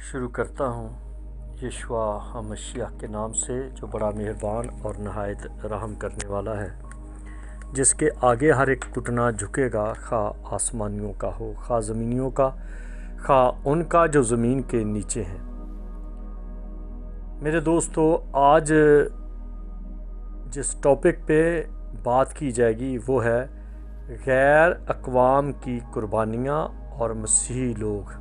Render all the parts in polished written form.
شروع کرتا ہوں یشوع مسیح کے نام سے جو بڑا مہربان اور نہایت رحم کرنے والا ہے، جس کے آگے ہر ایک گھٹنا جھکے گا، خواہ آسمانیوں کا ہو، خواہ زمینیوں کا، خواہ ان کا جو زمین کے نیچے ہیں۔ میرے دوستو، آج جس ٹاپک پہ بات کی جائے گی وہ ہے غیر اقوام کی قربانیاں اور مسیحی لوگ۔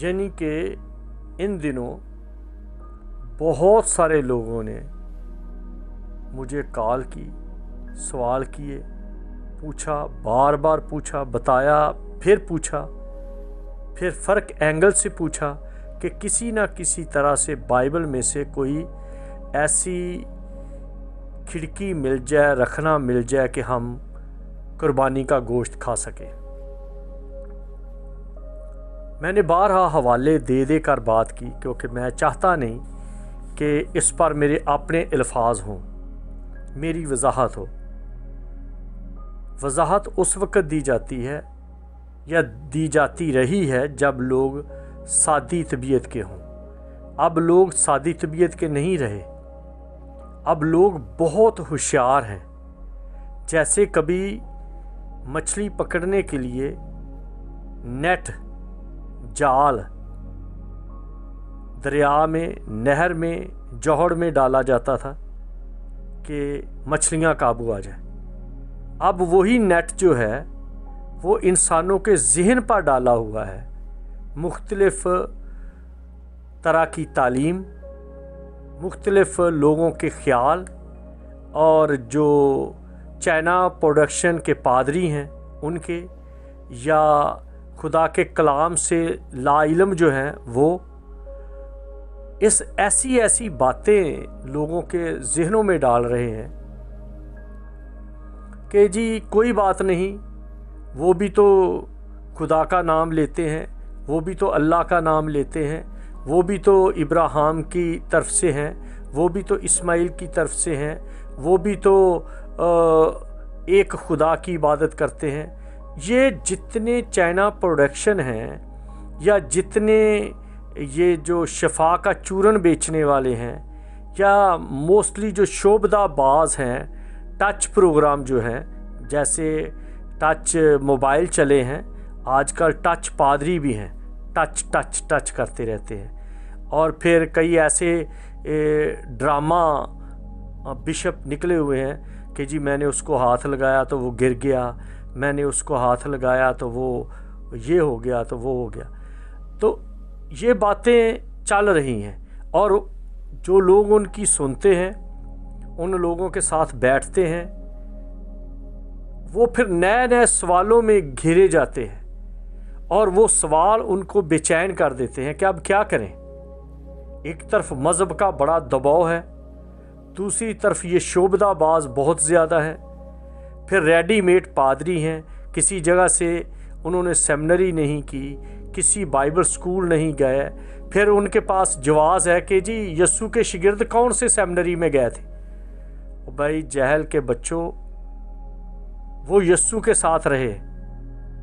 یعنی کہ ان دنوں بہت سارے لوگوں نے مجھے کال کی، سوال کیے، پوچھا، بار بار پوچھا، بتایا، پھر فرق اینگل سے پوچھا کہ کسی نہ کسی طرح سے بائبل میں سے کوئی ایسی کھڑکی مل جائے، رکھنا مل جائے کہ ہم قربانی کا گوشت کھا سکیں۔ میں نے بارہا حوالے دے کر بات کی، کیونکہ میں چاہتا نہیں کہ اس پر میرے اپنے الفاظ ہوں، میری وضاحت ہو۔ وضاحت اس وقت دی جاتی ہے یا دی جاتی رہی ہے جب لوگ سادی طبیعت کے ہوں۔ اب لوگ سادی طبیعت کے نہیں رہے، اب لوگ بہت ہوشیار ہیں۔ جیسے کبھی مچھلی پکڑنے کے لیے نیٹ، جال دریا میں، نہر میں، جوہڑ میں ڈالا جاتا تھا کہ مچھلیاں قابو آ جائیں، اب وہی نیٹ جو ہے وہ انسانوں کے ذہن پر ڈالا ہوا ہے۔ مختلف طرح کی تعلیم، مختلف لوگوں کے خیال، اور جو چائنا پروڈکشن کے پادری ہیں ان کے، یا خدا کے کلام سے لا علم جو ہیں وہ ایسی باتیں لوگوں کے ذہنوں میں ڈال رہے ہیں کہ جی کوئی بات نہیں، وہ بھی تو خدا کا نام لیتے ہیں، وہ بھی تو اللہ کا نام لیتے ہیں، وہ بھی تو ابراہیم کی طرف سے ہیں، وہ بھی تو اسماعیل کی طرف سے ہیں، وہ بھی تو ایک خدا کی عبادت کرتے ہیں۔ یہ جتنے چائنا پروڈکشن ہیں یا جتنے یہ جو شفا کا چورن بیچنے والے ہیں، یا موسٹلی جو شعبدہ باز ہیں، ٹچ پروگرام جو ہیں، جیسے ٹچ موبائل چلے ہیں آج کل، ٹچ پادری بھی ہیں، ٹچ کرتے رہتے ہیں۔ اور پھر کئی ایسے ڈرامہ بشپ نکلے ہوئے ہیں کہ جی میں نے اس کو ہاتھ لگایا تو وہ گر گیا، میں نے اس کو ہاتھ لگایا تو وہ یہ ہو گیا تو وہ ہو گیا۔ تو یہ باتیں چل رہی ہیں، اور جو لوگ ان کی سنتے ہیں، ان لوگوں کے ساتھ بیٹھتے ہیں، وہ پھر نئے سوالوں میں گھیرے جاتے ہیں، اور وہ سوال ان کو بے چین کر دیتے ہیں کہ اب کیا کریں۔ ایک طرف مذہب کا بڑا دباؤ ہے، دوسری طرف یہ شعبدہ باز بہت زیادہ ہیں، پھر ریڈی میڈ پادری ہیں، کسی جگہ سے انہوں نے سیمنری نہیں کی، کسی بائبل سکول نہیں گئے، پھر ان کے پاس جواز ہے کہ جی یسوع کے شاگرد کون سے سیمنری میں گئے تھے۔ بھائی جہل کے بچوں، وہ یسوع کے ساتھ رہے،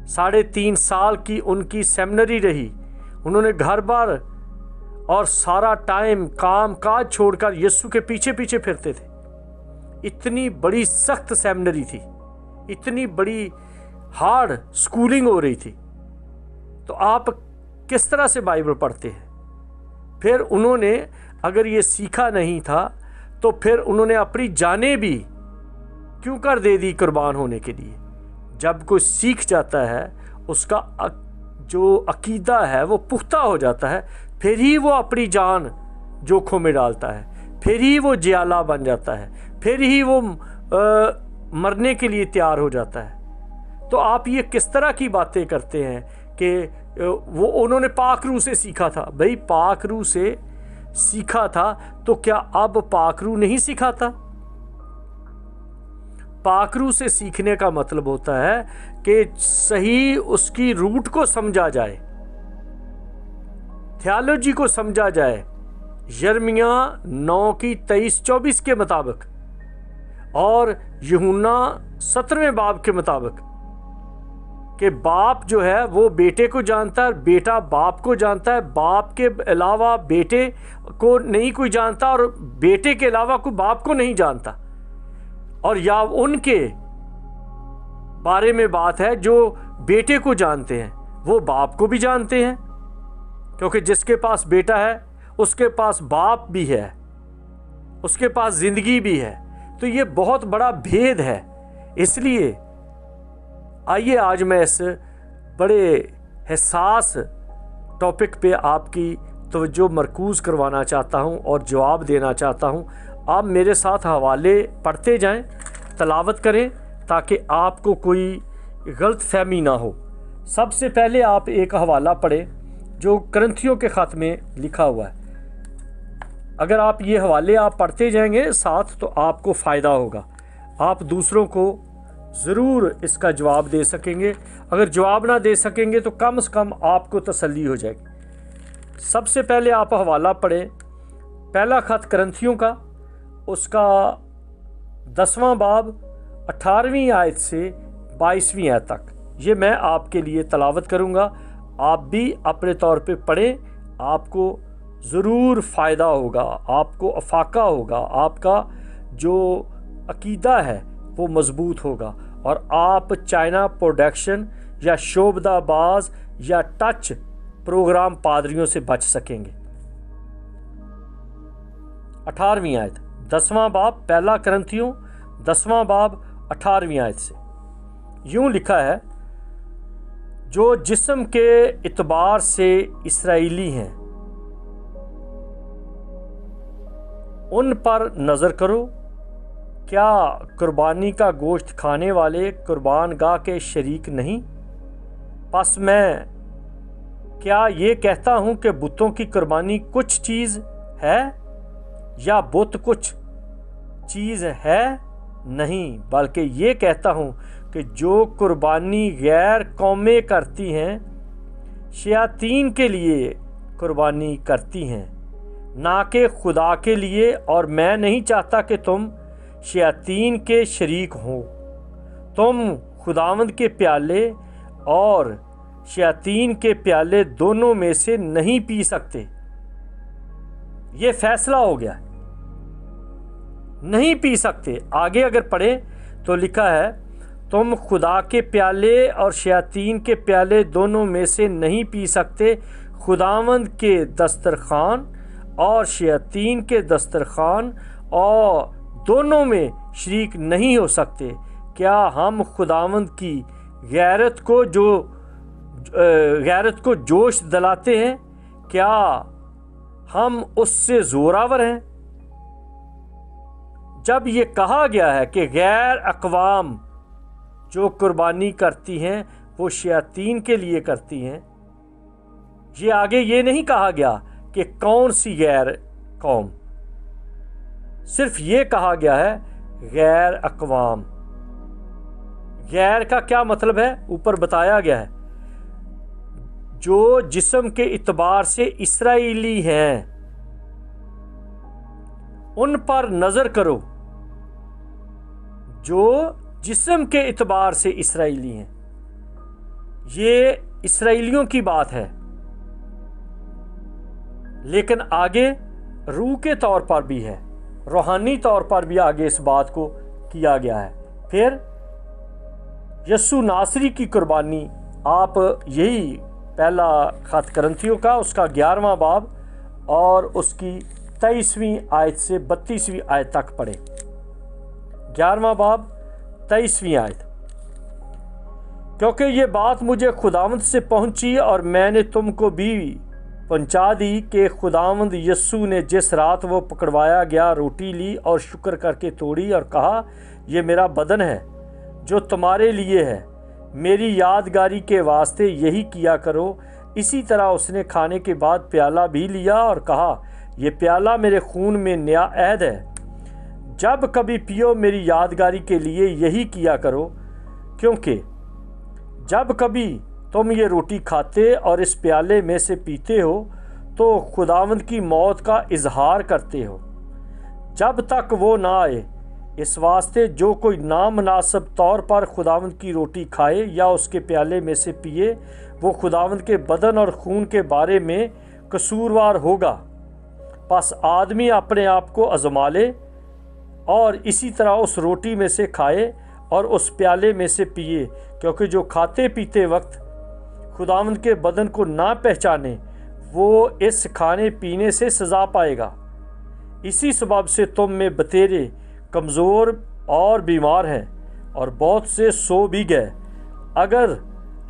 3.5 سال کی ان کی سیمنری رہی، انہوں نے گھر بار اور سارا ٹائم کام کاج چھوڑ کر یسوع کے پیچھے پھرتے تھے۔ اتنی بڑی سخت سیمنری تھی، اتنی بڑی ہارڈ سکولنگ ہو رہی تھی، تو آپ کس طرح سے بائبل پڑھتے ہیں؟ پھر انہوں نے اگر یہ سیکھا نہیں تھا تو پھر انہوں نے اپنی جانیں بھی کیوں کر دے دی قربان ہونے کے لیے۔ جب کوئی سیکھ جاتا ہے، اس کا جو عقیدہ ہے وہ پختہ ہو جاتا ہے، پھر ہی وہ اپنی جان جوکھوں میں ڈالتا ہے، پھر ہی وہ جیالہ بن جاتا ہے، پھر ہی وہ مرنے کے لیے تیار ہو جاتا ہے۔ تو آپ یہ کس طرح کی باتیں کرتے ہیں کہ انہوں نے پاک روح سے سیکھا تھا؟ بھئی پاک روح سے سیکھا تھا تو کیا اب پاک روح نہیں سکھاتا؟ پاک روح سے سیکھنے کا مطلب ہوتا ہے کہ صحیح اس کی روٹ کو سمجھا جائے، تھیالوجی کو سمجھا جائے، یرمیہ 9:23-24 کے مطابق، اور یوحنا 17 باب کے مطابق، کہ باپ جو ہے وہ بیٹے کو جانتا ہے، بیٹا باپ کو جانتا ہے، باپ کے علاوہ بیٹے کو نہیں کوئی جانتا، اور بیٹے کے علاوہ کوئی باپ کو نہیں جانتا، اور یا ان کے بارے میں بات ہے جو بیٹے کو جانتے ہیں وہ باپ کو بھی جانتے ہیں، کیونکہ جس کے پاس بیٹا ہے اس کے پاس باپ بھی ہے، اس کے پاس زندگی بھی ہے۔ تو یہ بہت بڑا بھید ہے۔ اس لیے آئیے آج میں اس بڑے حساس ٹاپک پہ آپ کی توجہ مرکوز کروانا چاہتا ہوں اور جواب دینا چاہتا ہوں۔ آپ میرے ساتھ حوالے پڑھتے جائیں، تلاوت کریں، تاکہ آپ کو کوئی غلط فہمی نہ ہو۔ سب سے پہلے آپ ایک حوالہ پڑھیں جو کرنتھیوں کے خط میں لکھا ہوا ہے۔ اگر آپ یہ حوالے آپ پڑھتے جائیں گے ساتھ تو آپ کو فائدہ ہوگا، آپ دوسروں کو ضرور اس کا جواب دے سکیں گے۔ اگر جواب نہ دے سکیں گے تو کم از کم آپ کو تسلی ہو جائے گی۔ سب سے پہلے آپ حوالہ پڑھیں پہلا خط کرنتھیوں کا، اس کا 10واں باب 18ویں آیت سے 22ویں آیت تک۔ یہ میں آپ کے لیے تلاوت کروں گا، آپ بھی اپنے طور پہ پڑھیں، آپ کو ضرور فائدہ ہوگا، آپ کو افاقہ ہوگا، آپ کا جو عقیدہ ہے وہ مضبوط ہوگا، اور آپ چائنا پروڈکشن یا شعبدہ باز یا ٹچ پروگرام پادریوں سے بچ سکیں گے۔ 18ویں آیت، 10واں باب، پہلا کرنتھیوں 10واں باب 18ویں آیت سے یوں لکھا ہے، جو جسم کے اعتبار سے اسرائیلی ہیں ان پر نظر کرو، کیا قربانی کا گوشت کھانے والے قربان گاہ کے شریک نہیں؟ پس میں کیا یہ کہتا ہوں کہ بتوں کی قربانی کچھ چیز ہے یا بت کچھ چیز ہے؟ نہیں، بلکہ یہ کہتا ہوں کہ جو قربانی غیر قومیں کرتی ہیں شیاطین کے لیے قربانی کرتی ہیں، نہ کہ خدا کے لیے، اور میں نہیں چاہتا کہ تم شیاطین کے شریک ہو۔ تم خداوند کے پیالے اور شیاطین کے پیالے دونوں میں سے نہیں پی سکتے۔ یہ فیصلہ ہو گیا، نہیں پی سکتے۔ آگے اگر پڑھیں تو لکھا ہے، تم خدا کے پیالے اور شیاطین کے پیالے دونوں میں سے نہیں پی سکتے، خداوند کے دسترخوان اور شیاطین کے دسترخوان اور دونوں میں شریک نہیں ہو سکتے۔ کیا ہم خداوند کی غیرت کو جوش دلاتے ہیں؟ کیا ہم اس سے زوراور ہیں؟ جب یہ کہا گیا ہے کہ غیر اقوام جو قربانی کرتی ہیں وہ شیاطین کے لیے کرتی ہیں، یہ آگے یہ نہیں کہا گیا کہ کون سی غیر قوم، صرف یہ کہا گیا ہے غیر اقوام۔ غیر کا کیا مطلب ہے؟ اوپر بتایا گیا ہے، جو جسم کے اعتبار سے اسرائیلی ہیں ان پر نظر کرو، جو جسم کے اعتبار سے اسرائیلی ہیں۔ یہ اسرائیلیوں کی بات ہے، لیکن آگے روح کے طور پر بھی ہے، روحانی طور پر بھی آگے اس بات کو کیا گیا ہے۔ پھر یسوع ناصری کی قربانی، آپ یہی پہلا خط کرنتھیوں کا اس کا 11واں باب اور اس کی 23ویں آیت سے 32ویں آیت تک پڑھیں۔ 11واں باب 23ویں آیت، کیونکہ یہ بات مجھے خداوند سے پہنچی اور میں نے تم کو بھی پہنچا دی کہ خداوند یسوع نے جس رات وہ پکڑوایا گیا روٹی لی اور شکر کر کے توڑی اور کہا، یہ میرا بدن ہے جو تمہارے لیے ہے، میری یادگاری کے واسطے یہی کیا کرو۔ اسی طرح اس نے کھانے کے بعد پیالہ بھی لیا اور کہا، یہ پیالہ میرے خون میں نیا عہد ہے، جب کبھی پیو میری یادگاری کے لیے یہی کیا کرو، کیونکہ جب کبھی تم یہ روٹی کھاتے اور اس پیالے میں سے پیتے ہو تو خداوند کی موت کا اظہار کرتے ہو جب تک وہ نہ آئے۔ اس واسطے جو کوئی نامناسب طور پر خداوند کی روٹی کھائے یا اس کے پیالے میں سے پیے وہ خداوند کے بدن اور خون کے بارے میں قصوروار ہوگا۔ پس آدمی اپنے آپ کو آزما لے اور اسی طرح اس روٹی میں سے کھائے اور اس پیالے میں سے پیے، کیونکہ جو کھاتے پیتے وقت خداوند کے بدن کو نہ پہچانے وہ اس کھانے پینے سے سزا پائے گا۔ اسی سبب سے تم میں بتیرے کمزور اور بیمار ہیں اور بہت سے سو بھی گئے۔ اگر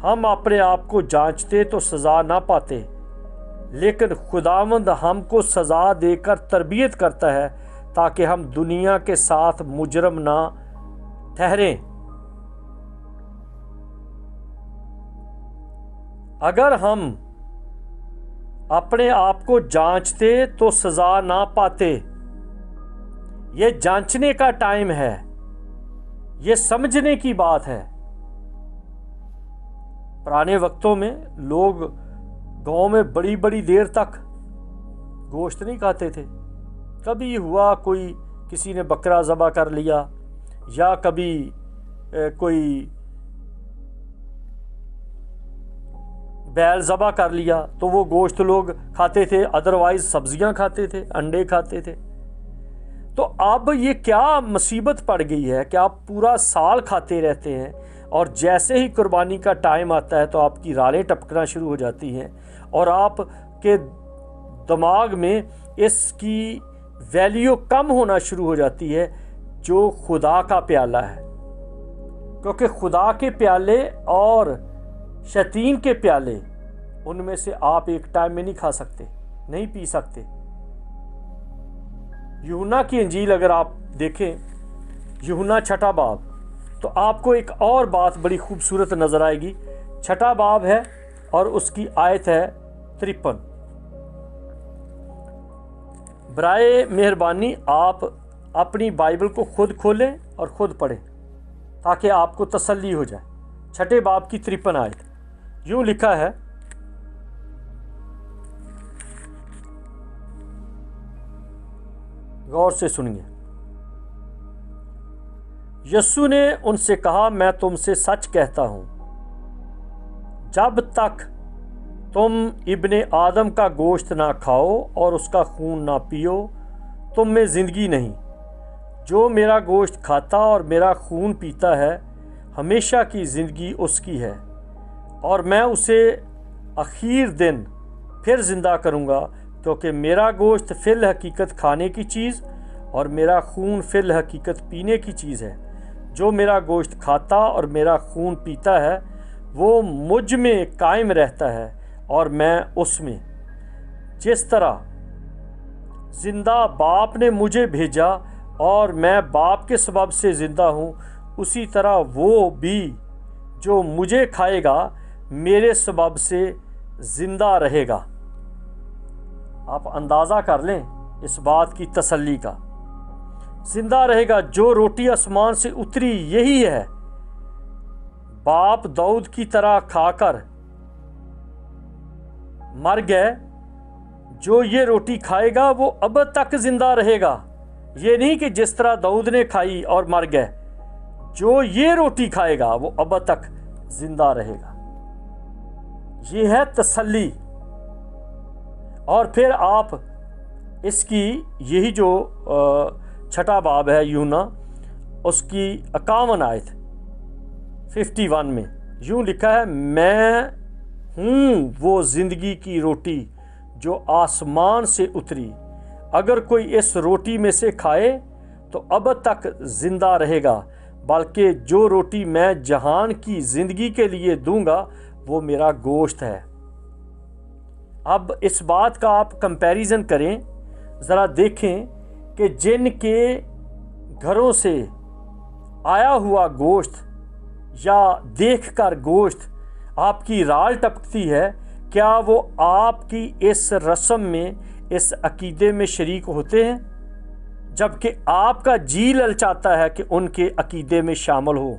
ہم اپنے آپ کو جانچتے تو سزا نہ پاتے، لیکن خداوند ہم کو سزا دے کر تربیت کرتا ہے تاکہ ہم دنیا کے ساتھ مجرم نہ ٹھہریں۔ اگر ہم اپنے آپ کو جانچتے تو سزا نہ پاتے۔ یہ جانچنے کا ٹائم ہے، یہ سمجھنے کی بات ہے۔ پرانے وقتوں میں لوگ گاؤں میں بڑی بڑی دیر تک گوشت نہیں کھاتے تھے۔ کبھی ہوا کوئی کسی نے بکرا ذبح کر لیا یا کبھی کوئی بیل ذبح کر لیا تو وہ گوشت لوگ کھاتے تھے، ادروائز سبزیاں کھاتے تھے، انڈے کھاتے تھے۔ تو اب یہ کیا مصیبت پڑ گئی ہے کہ آپ پورا سال کھاتے رہتے ہیں اور جیسے ہی قربانی کا ٹائم آتا ہے تو آپ کی رالیں ٹپکنا شروع ہو جاتی ہیں اور آپ کے دماغ میں اس کی ویلیو کم ہونا شروع ہو جاتی ہے جو خدا کا پیالہ ہے، کیونکہ خدا کے پیالے اور شیطین کے پیالے ان میں سے آپ ایک ٹائم میں نہیں کھا سکتے، نہیں پی سکتے۔ یوحنا کی انجیل اگر آپ دیکھیں، یوحنا 6 باب، تو آپ کو ایک اور بات بڑی خوبصورت نظر آئے گی۔ 6 باب ہے اور اس کی آیت ہے 53۔ برائے مہربانی آپ اپنی بائبل کو خود کھولیں اور خود پڑھیں تاکہ آپ کو تسلی ہو جائے۔ 6 باب کی 53 آیت یوں لکھا ہے، غور سے سنیے۔ یسوع نے ان سے کہا، میں تم سے سچ کہتا ہوں، جب تک تم ابن آدم کا گوشت نہ کھاؤ اور اس کا خون نہ پیو تم میں زندگی نہیں۔ جو میرا گوشت کھاتا اور میرا خون پیتا ہے ہمیشہ کی زندگی اس کی ہے، اور میں اسے آخر دن پھر زندہ کروں گا، کیونکہ میرا گوشت فی الحقیقت کھانے کی چیز اور میرا خون فی الحقیقت پینے کی چیز ہے۔ جو میرا گوشت کھاتا اور میرا خون پیتا ہے وہ مجھ میں قائم رہتا ہے اور میں اس میں۔ جس طرح زندہ باپ نے مجھے بھیجا اور میں باپ کے سبب سے زندہ ہوں، اسی طرح وہ بھی جو مجھے کھائے گا میرے سبب سے زندہ رہے گا۔ آپ اندازہ کر لیں اس بات کی تسلی کا، زندہ رہے گا۔ جو روٹی آسمان سے اتری یہی ہے۔ باپ داؤد کی طرح کھا کر مر گئے، جو یہ روٹی کھائے گا وہ اب تک زندہ رہے گا۔ یہ نہیں کہ جس طرح داؤد نے کھائی اور مر گئے، جو یہ روٹی کھائے گا وہ اب تک زندہ رہے گا۔ یہ ہے تسلی۔ اور پھر آپ اس کی یہی جو 6 باب ہے یوحنا، اس کی 51 آیت 51 میں یوں لکھا ہے، میں ہوں وہ زندگی کی روٹی جو آسمان سے اتری، اگر کوئی اس روٹی میں سے کھائے تو اب تک زندہ رہے گا، بلکہ جو روٹی میں جہان کی زندگی کے لیے دوں گا وہ میرا گوشت ہے۔ اب اس بات کا آپ کمپیریزن کریں، ذرا دیکھیں کہ جن کے گھروں سے آیا ہوا گوشت یا دیکھ کر گوشت آپ کی رال ٹپکتی ہے، کیا وہ آپ کی اس رسم میں، اس عقیدے میں شریک ہوتے ہیں؟ جبکہ آپ کا جی للچاتا ہے کہ ان کے عقیدے میں شامل ہو،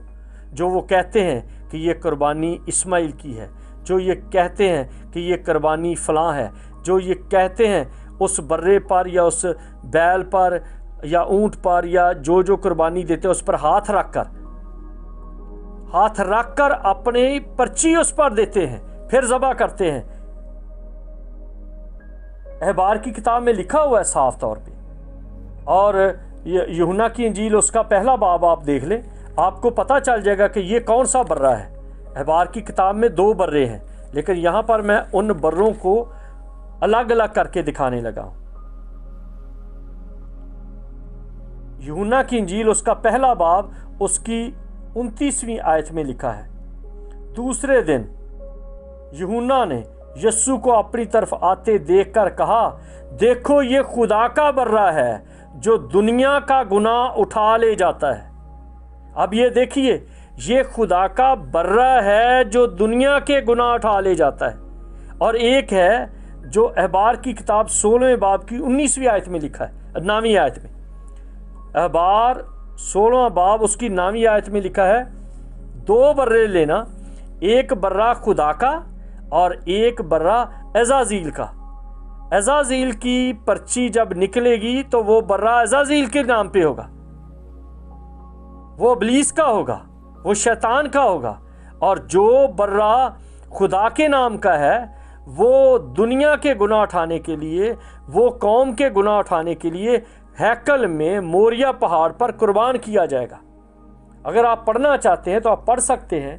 جو وہ کہتے ہیں کہ یہ قربانی اسماعیل کی ہے، جو یہ کہتے ہیں کہ یہ قربانی فلاں ہے، جو یہ کہتے ہیں اس برے پر یا اس بیل پر یا اونٹ پر یا جو قربانی دیتے ہیں اس پر ہاتھ رکھ کر اپنی پرچی اس پر دیتے ہیں، پھر ذبح کرتے ہیں۔ احبار کی کتاب میں لکھا ہوا ہے صاف طور پہ، اور یوحنا کی انجیل اس کا پہلا باب آپ دیکھ لیں، آپ کو پتہ چل جائے گا کہ یہ کون سا برہ ہے۔ احبار کی کتاب میں 2 برے ہیں، لیکن یہاں پر میں ان بروں کو الگ الگ کر کے دکھانے لگا ہوں۔ یوحنا کی انجیل اس کا پہلا باب اس کی 29ویں آیت میں لکھا ہے، دوسرے دن یوحنا نے یسوع کو اپنی طرف آتے دیکھ کر کہا، دیکھو یہ خدا کا برہ ہے جو دنیا کا گناہ اٹھا لے جاتا ہے۔ اب یہ دیکھیے، یہ خدا کا برہ ہے جو دنیا کے گناہ اٹھا لے جاتا ہے، اور ایک ہے جو احبار کی کتاب 16ویں باب کی 19ویں آیت میں لکھا ہے، 9ویں آیت میں۔ احبار 16واں باب اس کی 9ویں آیت میں لکھا ہے، 2 برے لینا، ایک برہ خدا کا اور ایک برہ عزازیل کا۔ عزازیل کی پرچی جب نکلے گی تو وہ برہ عزازیل کے نام پہ ہوگا، وہ ابلیس کا ہوگا، وہ شیطان کا ہوگا، اور جو برہ خدا کے نام کا ہے وہ دنیا کے گناہ اٹھانے کے لیے، وہ قوم کے گناہ اٹھانے کے لیے ہیکل میں موریا پہاڑ پر قربان کیا جائے گا۔ اگر آپ پڑھنا چاہتے ہیں تو آپ پڑھ سکتے ہیں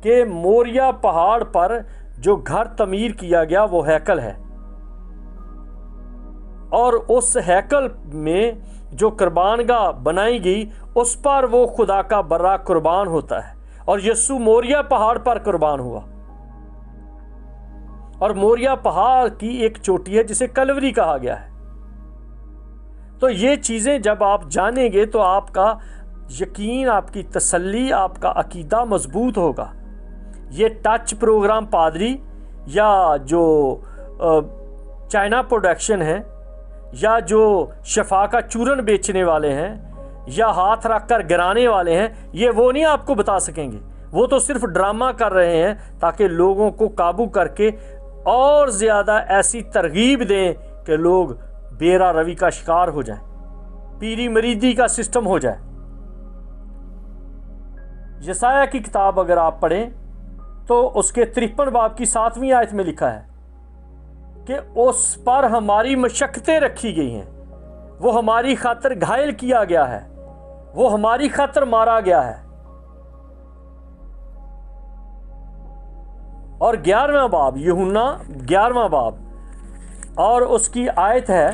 کہ موریا پہاڑ پر جو گھر تعمیر کیا گیا وہ ہیکل ہے، اور اس ہیکل میں جو قربان گاہ بنائی گئی اس پر وہ خدا کا برہ قربان ہوتا ہے، اور یسوع موریا پہاڑ پر قربان ہوا۔ اور موریا پہاڑ کی ایک چوٹی ہے جسے کلوری کہا گیا ہے۔ تو یہ چیزیں جب آپ جانیں گے تو آپ کا یقین، آپ کی تسلی، آپ کا عقیدہ مضبوط ہوگا۔ یہ ٹچ پروگرام پادری یا جو چائنا پروڈکشن ہے، یا جو شفا کا چورن بیچنے والے ہیں، یا ہاتھ رکھ کر گرانے والے ہیں، یہ وہ نہیں آپ کو بتا سکیں گے۔ وہ تو صرف ڈرامہ کر رہے ہیں تاکہ لوگوں کو قابو کر کے اور زیادہ ایسی ترغیب دیں کہ لوگ بیرا روی کا شکار ہو جائیں، پیری مریدی کا سسٹم ہو جائے۔ یسایہ کی کتاب اگر آپ پڑھیں تو اس کے 53 باب کی 7ویں آیت میں لکھا ہے کہ اس پر ہماری مشقتیں رکھی گئی ہیں، وہ ہماری خاطر گھائل کیا گیا ہے، وہ ہماری خاطر مارا گیا ہے۔ اور 11واں باب، یوحنا 11واں باب اور اس کی آیت ہے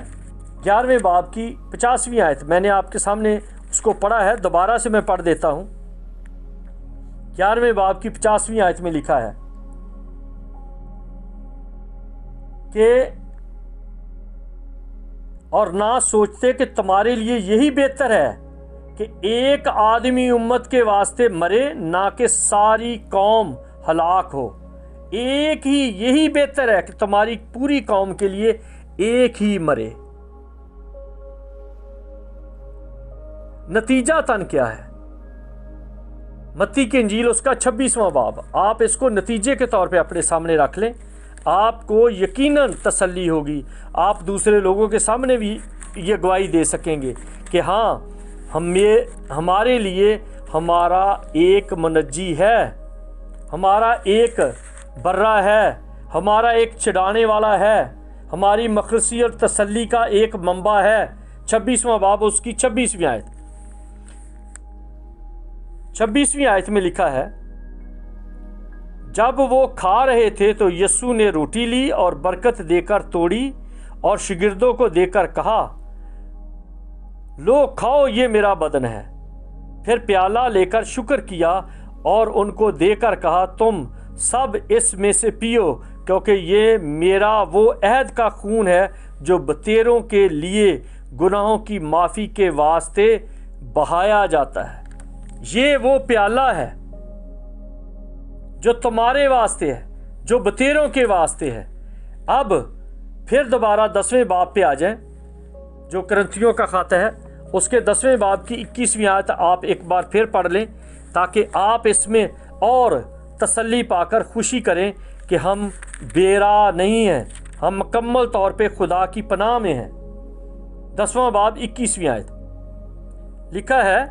11ویں باب کی 50ویں آیت، میں نے آپ کے سامنے اس کو پڑھا ہے، دوبارہ سے میں پڑھ دیتا ہوں۔ 11ویں باب کی 50ویں آیت میں لکھا ہے کہ اور نہ سوچتے کہ تمہارے لیے یہی بہتر ہے کہ ایک آدمی امت کے واسطے مرے، نہ کہ ساری قوم ہلاک ہو۔ ایک ہی، یہی بہتر ہے کہ تمہاری پوری قوم کے لیے ایک ہی مرے۔ نتیجہ تن کیا ہے؟ متی کی انجیل اس کا 26واں باب، آپ اس کو نتیجے کے طور پہ اپنے سامنے رکھ لیں، آپ کو یقیناً تسلی ہوگی، آپ دوسرے لوگوں کے سامنے بھی یہ گواہی دے سکیں گے کہ ہاں، ہمارے لیے ہمارا ایک منجی ہے، ہمارا ایک برہ ہے، ہمارا ایک چھڑانے والا ہے، ہماری مخلصی اور تسلی کا ایک منبع ہے۔ 26واں باب اس کی 26ویں آیت، 26ویں آیت میں لکھا ہے، جب وہ کھا رہے تھے تو یسوع نے روٹی لی اور برکت دے کر توڑی اور شاگردوں کو دے کر کہا، لو کھاؤ، یہ میرا بدن ہے۔ پھر پیالہ لے کر شکر کیا اور ان کو دے کر کہا، تم سب اس میں سے پیو، کیونکہ یہ میرا وہ عہد کا خون ہے جو بتیروں کے لیے گناہوں کی معافی کے واسطے بہایا جاتا ہے۔ یہ وہ پیالہ ہے جو تمہارے واسطے ہے، جو بتیروں کے واسطے ہے۔ اب پھر دوبارہ 10ویں باب پہ آ جائیں، جو کرنتھیوں کا خط ہے اس کے 10ویں باب کی 21ویں آیت آپ ایک بار پھر پڑھ لیں تاکہ آپ اس میں اور تسلی پا کر خوشی کریں کہ ہم بیرا نہیں ہیں، ہم مکمل طور پہ خدا کی پناہ میں ہیں۔ 10واں باب 21ویں آیت، لکھا ہے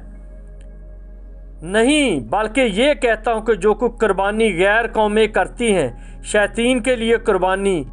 نہیں بلکہ یہ کہتا ہوں کہ جو کچھ قربانی غیر قومیں کرتی ہیں شیطین کے لیے قربانی